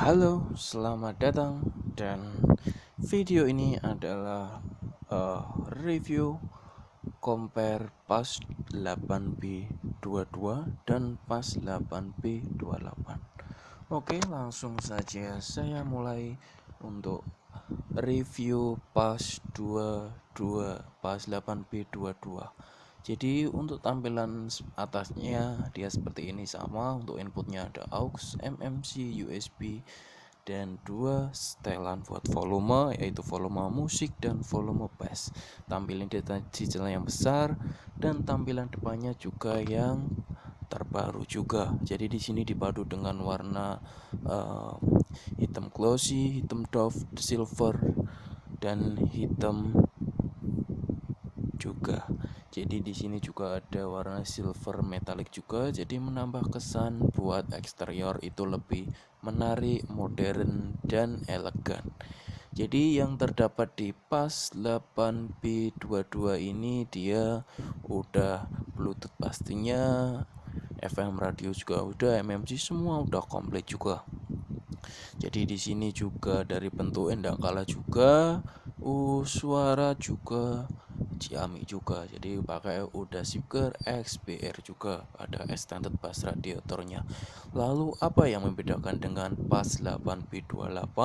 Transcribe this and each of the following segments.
Halo, selamat datang dan video ini adalah review compare PAS 8B22 dan PAS 8B28. Oke, langsung saja saya mulai untuk review PAS 8B22. Jadi untuk tampilan atasnya dia seperti ini, sama untuk inputnya ada aux, MMC, USB, dan dua setelan buat volume, yaitu volume musik dan volume bass. Tampilan data digital yang besar dan tampilan depannya juga yang terbaru juga. Jadi di sini dipadu dengan warna hitam glossy, hitam doff, silver, dan hitam juga. Jadi di sini juga ada warna silver metallic juga, jadi menambah kesan buat eksterior itu lebih menarik, modern, dan elegan. Jadi yang terdapat di PAS 8B22 ini dia udah Bluetooth pastinya, FM radio juga udah, MMC semua udah komplit juga. Jadi di sini juga dari bentuk endak kalah juga, suara juga Xiaomi juga. Jadi pakai udah speaker XBR juga, ada extended bass radiatornya. Lalu apa yang membedakan dengan PAS 8B28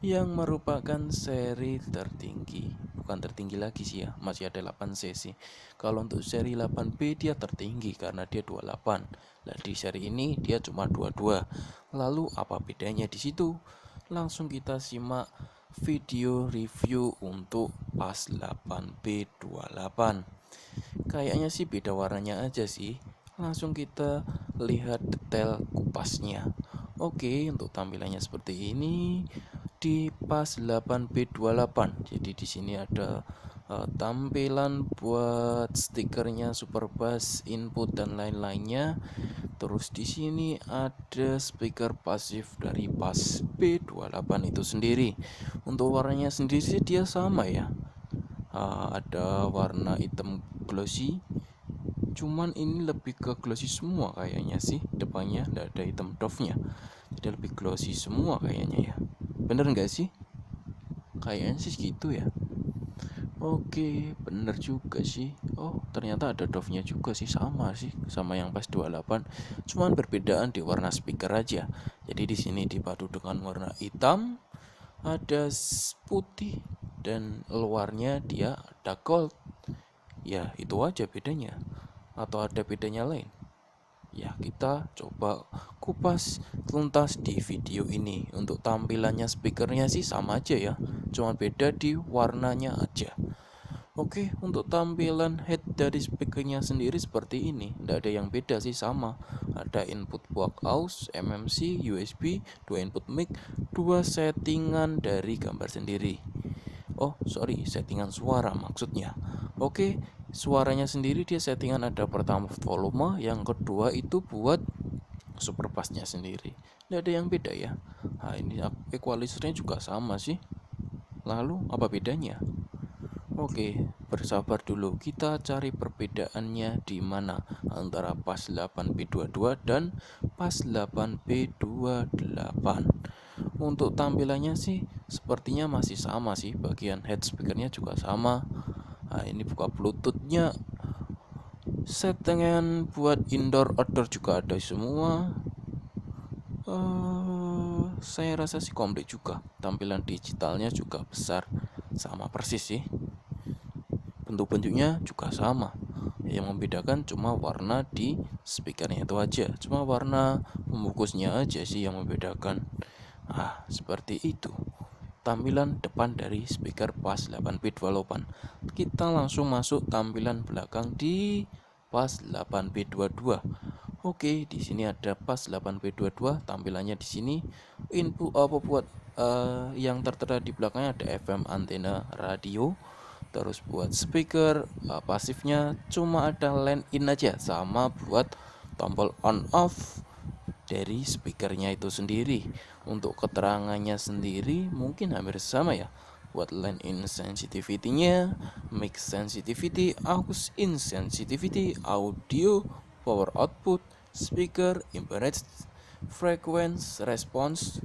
yang merupakan seri tertinggi? Bukan tertinggi lagi sih ya, masih ada 8 cc. Kalau untuk seri 8B dia tertinggi karena dia 28. Nah, di seri ini dia cuma 22. Lalu apa bedanya di situ? Langsung kita simak video review untuk PAS 8B28. Kayaknya sih beda warnanya aja sih. Langsung kita lihat detail kupasnya. Oke, untuk tampilannya seperti ini di PAS 8B28. Jadi di sini ada tampilan buat stikernya, super bass, input, dan lain-lainnya. Terus di sini ada speaker pasif dari PAS B28 itu sendiri. Untuk warnanya sendiri sih dia sama ya. Ada warna hitam glossy. Cuman ini lebih ke glossy semua kayaknya sih. Depannya tidak ada hitam doff-nya. Jadi lebih glossy semua kayaknya ya. Bener nggak sih? Kayaknya sih gitu ya. Oke, bener juga sih. Oh, ternyata ada doff-nya juga sih, sama sih sama yang pas 28. Cuman perbedaan di warna speaker aja. Jadi di sini dipadu dengan warna hitam, ada putih, dan luarnya dia ada gold. Ya, itu aja bedanya. Atau ada bedanya lain? Ya, kita coba kupas tuntas di video ini. Untuk tampilannya speakernya sih sama aja ya, cuma beda di warnanya aja. Oke, untuk tampilan head dari speakernya sendiri seperti ini. Tidak ada yang beda sih, sama. Ada input buat aux, MMC, USB, dua input mic, dua settingan dari gambar sendiri. Oh, sorry, settingan suara maksudnya. Oke, suaranya sendiri dia settingan ada pertama volume, yang kedua itu buat super bassnya sendiri. Tidak ada yang beda ya. Nah, ini equalizernya juga sama sih. Lalu apa bedanya? Oke, bersabar dulu. Kita cari perbedaannya di mana antara PAS 8B22 dan PAS 8B28. Untuk tampilannya sih sepertinya masih sama sih. Bagian head speakernya juga sama. Nah, ini buka Bluetoothnya. Settingan buat indoor outdoor juga ada semua. Saya rasa sih komplit juga. Tampilan digitalnya juga besar, sama persis sih. Bentuk-bentuknya juga sama. Yang membedakan cuma warna di speakernya itu aja. Cuma warna pembungkusnya aja sih yang membedakan. Seperti itu tampilan depan dari speaker PAS 8B28. Kita langsung masuk tampilan belakang di PAS 8B22. Oke, di sini ada PAS 8B22. Tampilannya di sini input apa buat yang tertera di belakangnya ada FM antena radio. Terus buat speaker pasifnya cuma ada line in aja, sama buat tombol on off dari speakernya itu sendiri. Untuk keterangannya sendiri mungkin hampir sama ya. Buat line in sensitivity-nya, mix sensitivity, aux in sensitivity, audio, power output, speaker, impedance, frequency, response,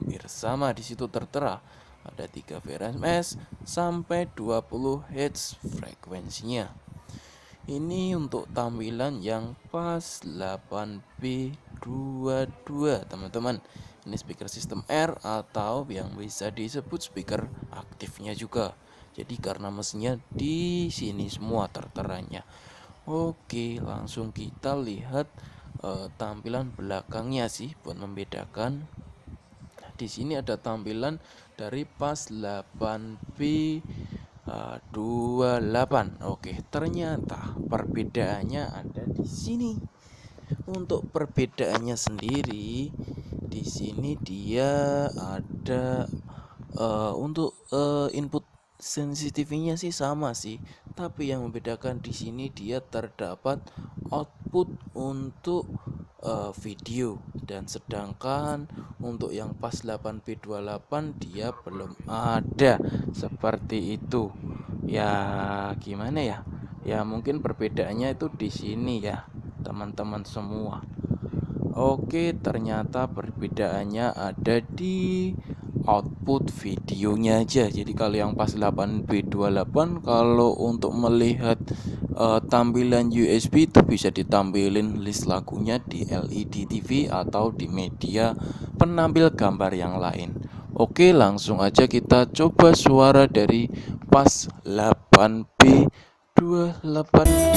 hampir sama, di situ tertera ada 3 VRMS sampai 20 Hz frekuensinya. Ini untuk tampilan yang pas 8B22 teman-teman. Ini speaker sistem R atau yang bisa disebut speaker aktifnya juga. Jadi karena mesinnya di sini semua terteranya. Oke, langsung kita lihat tampilan belakangnya sih buat membedakan. Di sini ada tampilan dari pas 8B28. Oke, ternyata perbedaannya ada di sini. Untuk perbedaannya sendiri, di sini dia ada untuk input sensitivity-nya sih sama sih, tapi yang membedakan di sini dia terdapat output untuk video, dan sedangkan untuk yang pas 8B28 dia belum ada seperti itu. Ya gimana ya? Ya mungkin perbedaannya itu di sini ya, teman-teman semua. Oke, ternyata perbedaannya ada di output videonya aja. Jadi kalau yang pas 8B28, kalau untuk melihat tampilan USB itu bisa ditampilin list lagunya di LED TV atau di media penampil gambar yang lain. Oke, langsung aja kita coba suara dari pas 8B28.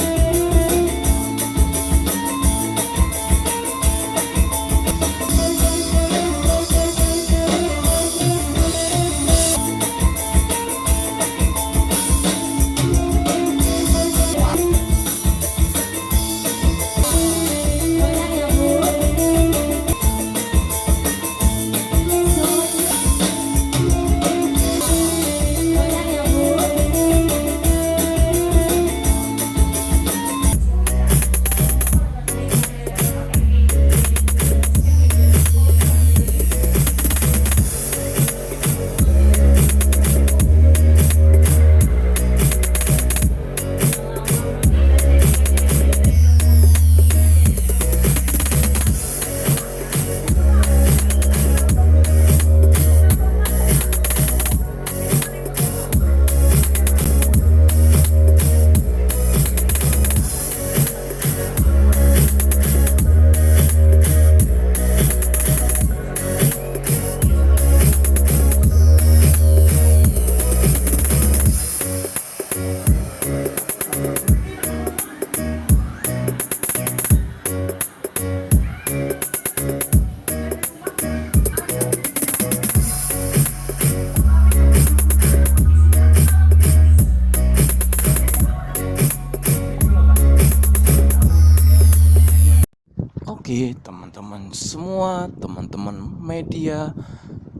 Oke, teman-teman semua, teman-teman media,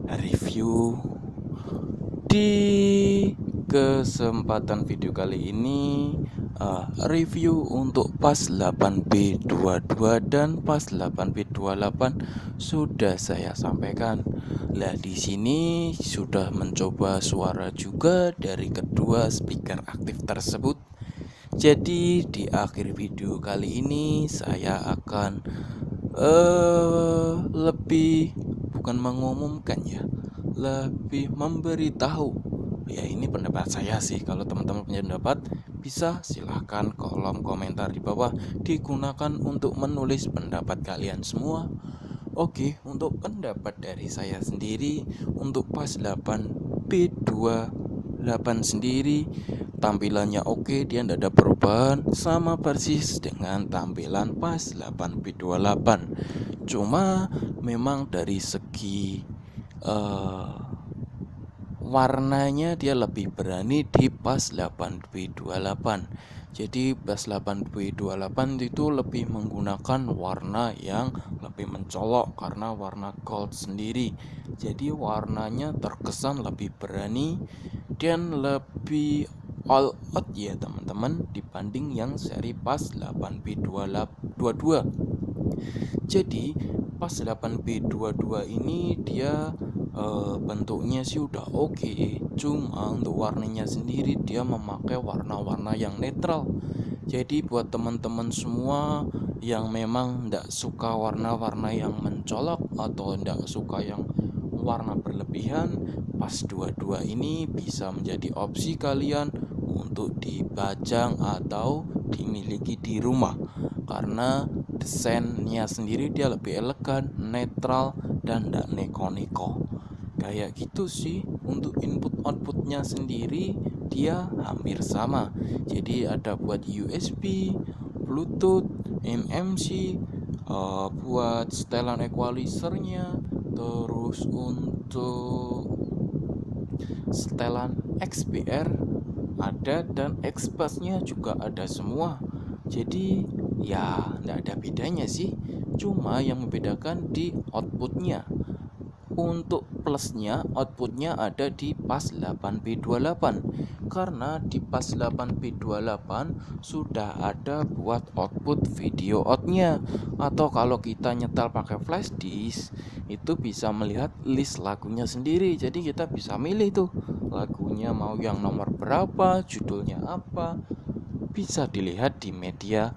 review di kesempatan video kali ini, review untuk pas 8B22 dan pas 8B28 sudah saya sampaikan. Lah di sini sudah mencoba suara juga dari kedua speaker aktif tersebut. Jadi di akhir video kali ini saya akan lebih bukan mengumumkan ya, lebih memberitahu. Ya ini pendapat saya sih. Kalau teman-teman punya pendapat, bisa silahkan kolom komentar di bawah digunakan untuk menulis pendapat kalian semua. Oke, untuk pendapat dari saya sendiri, untuk pas 8B28 sendiri tampilannya oke, dia tidak ada perubahan, sama persis dengan tampilan pas 8B28. Cuma memang dari segi warnanya dia lebih berani di pas 8B28. Jadi pas 8B28 itu lebih menggunakan warna yang lebih mencolok karena warna gold sendiri. Jadi warnanya terkesan lebih berani dan lebih all out ya teman-teman, dibanding yang seri pas 8B22. Jadi pas 8B22 ini dia bentuknya sih udah oke. Cuma untuk warnanya sendiri dia memakai warna-warna yang netral. Jadi buat teman-teman semua yang memang tidak suka warna-warna yang mencolok atau tidak suka yang warna berlebihan, pas 22 ini bisa menjadi opsi kalian untuk dipajang atau dimiliki di rumah, karena desainnya sendiri dia lebih elegan, netral, dan tidak neko-neko. Kayak gitu sih. Untuk input outputnya sendiri dia hampir sama. Jadi ada buat USB, Bluetooth, MMC, buat setelan equalizernya, terus untuk setelan XBR ada, dan XBass-nya juga ada semua. Jadi ya nggak ada bedanya sih, cuma yang membedakan di outputnya. Untuk plusnya, outputnya ada di pas 8B28, karena di pas 8B28 sudah ada buat output video outnya. Atau kalau kita nyetel pakai flash disk, itu bisa melihat list lagunya sendiri. Jadi kita bisa milih tuh lagunya mau yang nomor berapa, judulnya apa. Bisa dilihat di media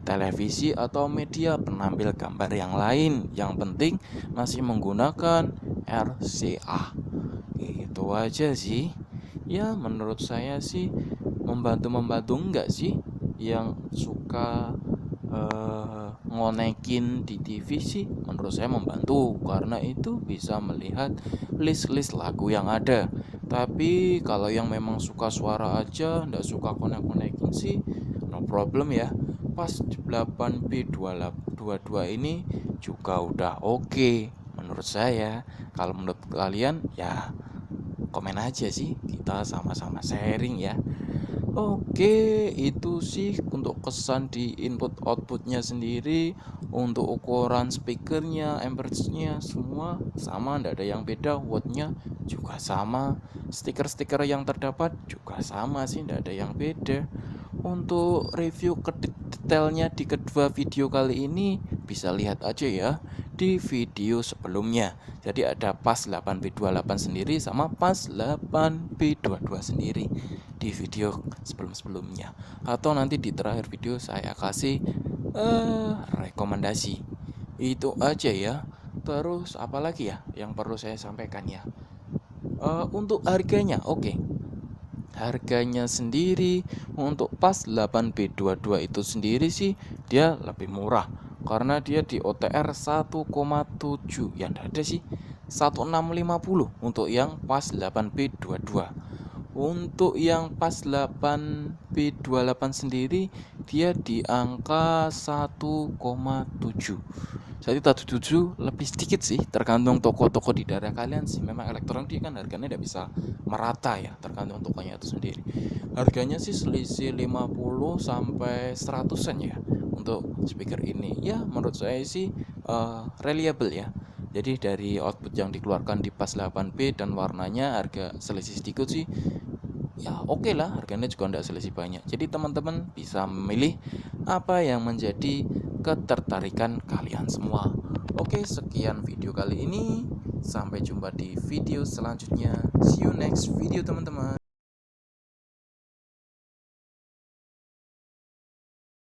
televisi atau media penampil gambar yang lain. Yang penting masih menggunakan RCA. Itu aja sih. Ya menurut saya sih membantu enggak sih yang suka ngonekin di TV sih. Menurut saya membantu, karena itu bisa melihat list-list lagu yang ada. Tapi kalau yang memang suka suara aja, nggak suka konek-konekin sih, no problem ya. Pas 8B22 ini juga udah oke menurut saya. Kalau menurut kalian ya komen aja sih, kita sama-sama sharing ya. Oke, itu sih untuk kesan di input outputnya sendiri. Untuk ukuran speakernya, amperage-nya semua sama, tidak ada yang beda. Wattnya juga sama, stiker-stiker yang terdapat juga sama sih, tidak ada yang beda. Untuk review ke detailnya di kedua video kali ini bisa lihat aja ya di video sebelumnya. Jadi ada pas 8B28 sendiri sama pas 8B22 sendiri di video sebelum-sebelumnya. Atau nanti di terakhir video saya kasih rekomendasi. Itu aja ya. Terus apalagi ya yang perlu saya sampaikan ya. Untuk harganya, oke. Harganya sendiri untuk pas 8B22 itu sendiri sih dia lebih murah, karena dia di OTR 1,7, yang ada sih 1650 untuk yang pas 8B22. Untuk yang pas 8B28 sendiri dia di angka 1,7. Jadi 1,7 lebih sedikit sih, tergantung toko-toko di daerah kalian sih. Memang elektronik dia kan harganya tidak bisa merata ya, tergantung tokonya itu sendiri. Harganya sih selisih 50 sampai 100-an ya untuk speaker ini. Ya menurut saya sih reliable ya. Jadi dari output yang dikeluarkan di pas 8B dan warnanya harga selisih sedikit sih, ya oke lah, harganya juga tidak selisih banyak. Jadi teman-teman bisa memilih apa yang menjadi ketertarikan kalian semua. Oke, sekian video kali ini. Sampai jumpa di video selanjutnya. See you next video teman-teman.